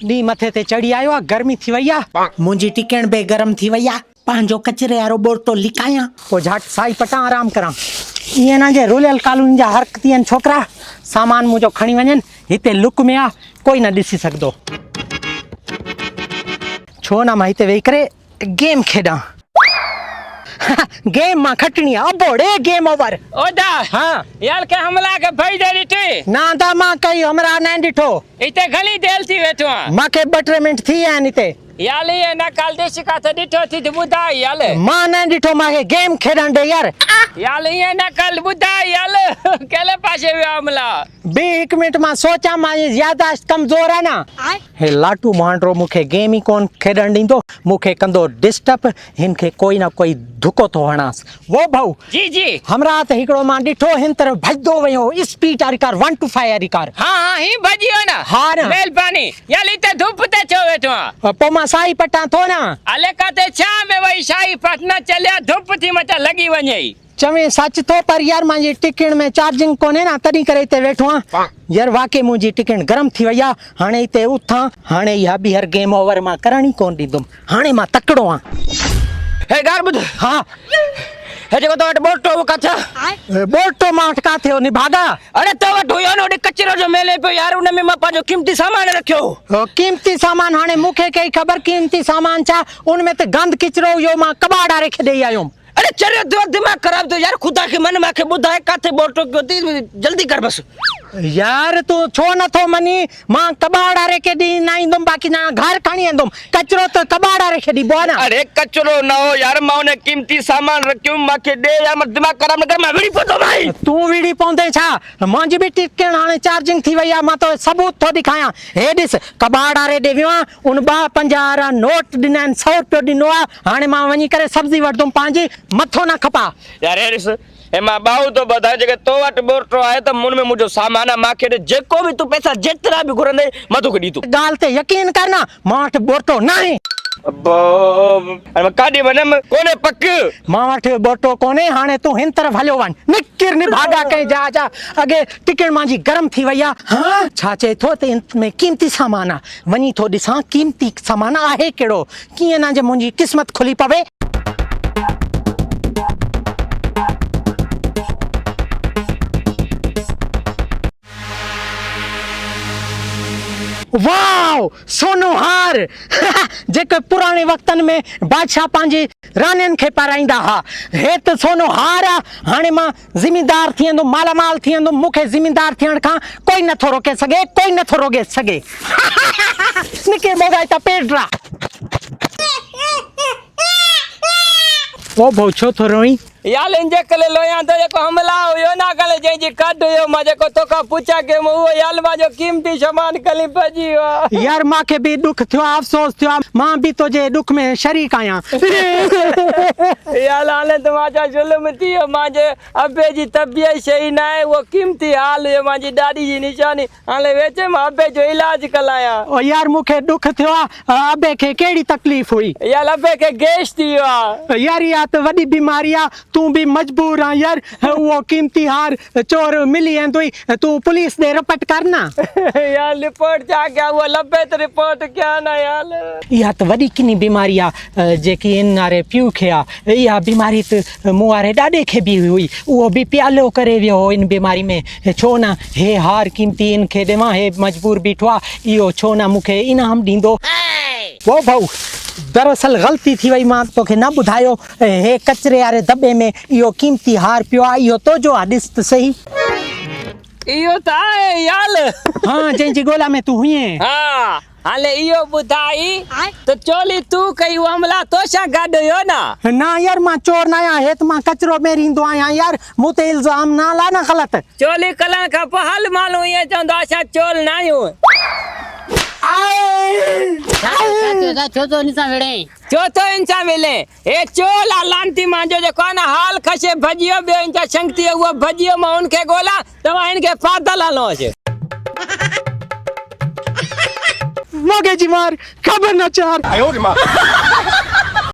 नी मथे ते चढ़ी आयो आ, गर्मी थी वई आ, मुंजी टिकण बे गरम थी वई आ, पांजो कचरे वारो बोरतो लिकाया पो झट साई पटा आराम करा। ये ना जे रूरल कॉलोनी जा हरकतियन छोकरा सामान मुजो खणी वञन, हिते लुक में आ, कोई न ॾिसी सकदो। छो ना मां हिते वेही करे गेम खेडा। गेम मां खटनी आ बोड़े गेम ओवर। ओदा हाँ यार के हमला के भई दे ॾिठी ना दा मां कई हमरा न ॾिठो, इते घणी देर थी वेठो आ। मांखे 2-3 मिंट थी आहिनि हिते। यार ये ना काल देश का तो ॾिठो थी बुधा यार मां न ॾिठो, मांखे गेम खेॾण ॾे यार। यार ये ना कल बुधा यार केले पासे वियो हमला बे 1 मिनट मां सोचा, मां याददाश्त कमजोर है ना। हे लाटू मांडरो मुखे गेम ही कोन खेॾण ॾींदो, मुखे कंदो डिस्टर्ब, हिनखे कोई ना कोई धुको तो हणास। वो भाऊ जी जी हमरा त हिकड़ो मां ॾिठो हिन तरफ भजदो वयो, स्पीड वारी कार 1 to 5 वारी कार। हाँ ही भजियो ना। हाँ ना। मेहरबानी यार इते धूप ते छो वेठो आ। पो मां साई पटा थो ना। अले काते छा में वही शाही पटना चलिया धूप थी मते लगी वञई। चवे सच थो, पर यार मुंहिंजी टिकण में चार्जिंग कोन्हे ना, तॾहिं करे हिते वेठो आहियां। यार वाकई मुंहिंजी टिकण गरम थी वई आहे, हाणे हिते उथां, हाणे इहा ॿीहर गेम ओवर मां करण ई कोन ॾींदुमि, हाणे मां तकिड़ो आहियां। हे गार बुध हाँ हे जेको तो वट बोटो वो काथा बोटो मां वटि काथे हो निभागा। अरे तो वट हुयो न ओडे कचरो जो मेले पे यार, उन में मां पांजो कीमती सामान रखियो। कीमती सामान हाणे मूंखे कई ख़बर कीमती सामान छा, उनमें त गंद किचरो हुयो, मां कबाड़ वारे खे ॾेई आयुमि। अरे चरे तो दिमाग खराब तो यार, खुदा के मन माखे बुधाए काथे बोटो क्यों थी, जल्दी कर बस। यार तू छो नथो मनी, मां कबाड़ वारे खे ॾी न ईंदुमि, बाक़ी ना घर खणी वेंदुमि, कचरो त कबाड़ वारे खे ॾिबो आहे न। अरे कचरो न हो यार, मां उन कीमती सामान रखियो, माखे दे यार, मत दिमाग खराब न कर, मैं विड़ी पतो भाई। तू विड़ी पौंदे छा, मुंहिंजी बि टिकण हाणे चार्जिंग थी वई आहे, मां तो सबूत थो ॾेखारियां। हे ॾिस कबाड़ वारे ॾे वियो आहियां, उन 250 वारा नोट ॾिना आहिनि, 100 रुपयो ॾिनो आहे, हाणे मां वञी करे सब्जी वठदुमि पंहिंजी, मथो न खपा। यार हे ॾिस ए मां बाहु तो बधाए, जेके तो वट बोटो आहे त मुन में मुंजो सामान आहे, माखे ॾे जेको भी तू पैसा जेतिरा भी घुरंदे मां तोखे ॾींदो। ॻाल्हि ते यकीन कर न, मां वटि बोटो न आहे। अब्बो अरे काॾे वञम कोने पक, मां वटि बोटो कोन्हे, हाणे तूं हिन तरफ़ हलियो वञ, निकिर निभागा कहीं जा अॻे टिकण मुंहिंजी गरम थी वई आहे। हाँ छा चए थो त इन में कीमती सामान आहे, वञी थो ॾिसां कीमती सामान आहे कहिड़ो, कीअं न जे मुंहिंजी क़िस्मत खुली पवे। वाओ सोनो हार जेके पुराने वक्तन में बादशाह पंहिंजी रानियुनि खे पाराईंदा हा, हे त सोनो हार आहे। हाणे मां ज़िमीदार थी वेंदुमि, मालामाल थी वेंदुमि, मूंखे ज़िमीदार थियण खां कोई नथो रोके सघे, कोई नथो रोके सघे। निके मोगाई त पेड्रा ओ भाऊ छो थो रोई? यार इंजे कले लोया तो जेको हमला हुयो ना कले जंहिंजी कढ हुयो, मां जेको तोखां पुछा के उहो यार मांजो कीमती सामान कली भॼी वियो। यार मांखे बि दुख थियो, अफ़सोस थियो, मां बि तुंहिंजे दुख में शरीक आहियां। यार हाले त मांजा ज़ुल्म थी वियो, मांजे अबे जी तबियत सही न आहे, उहो कीमती हाल हुयो, मांजी ॾाॾी जी निशानी, हाले वेचे मां अबे जो इलाज कलायां। ओ यार मूंखे दुख थियो आहे, अबे खे कहिड़ी तकलीफ़ हुई? यार अबे खे गैस थी वियो आहे। यार इहा त वॾी बीमारी आहे, तूं भी मजबूर आ यार, वो कीमती हार चोर मिली वेंदुई, तूं पुलिस दे रिपोर्ट कर ना। यार रिपोर्ट क्या क्या, वो लबे तो रिपोर्ट क्या ना यार। इहा त वॾी किनी बीमारी आहे, जेकी इन वारे पिउ खे आहे। इहा बीमारी त मूं वारे ॾाॾे खे बि हुई, उहो बि प्यालो करे वियो हो इन बीमारी में। छो न हे हार कीमती इन खे ॾियां, हे मजबूर बीठो आहे, इहो छो न मूंखे इनाम ॾींदो। वो भाऊ दरअसल गलती थी वई, मां तोखे न ॿुधायो, हे कचरे वारे दॿे में इहो कीमती हार पियो आहे, इहो तुंहिंजो आहे, ॾिस त सही। इहो त आहे यार। हाँ जंहिंजी ॻोल्हा में तूं हुईं। हाँ हाले इहो ॿुधाई त चोली तूं कई हमला तोसां गॾु हुयो न? ना यार मां चोर न आहियां, हे त मां कचरो मेरींदो आहियां यार, मूं ते इल्ज़ाम न ला न ग़लति। चोली कलण खां पोइ हल माण्हू ईअं चवंदो असां चोर न आहियूं। चौथो इंसान मिले ए चोला लांती मांजो जेको आहे न हाल खसे भजियो, ॿियो इंचा शंक्ति उहो भजियो, मां उनखे ॻोल्हा, तव्हां हिनखे पादल हलो अचे। मोगे जी मार खबर न चार।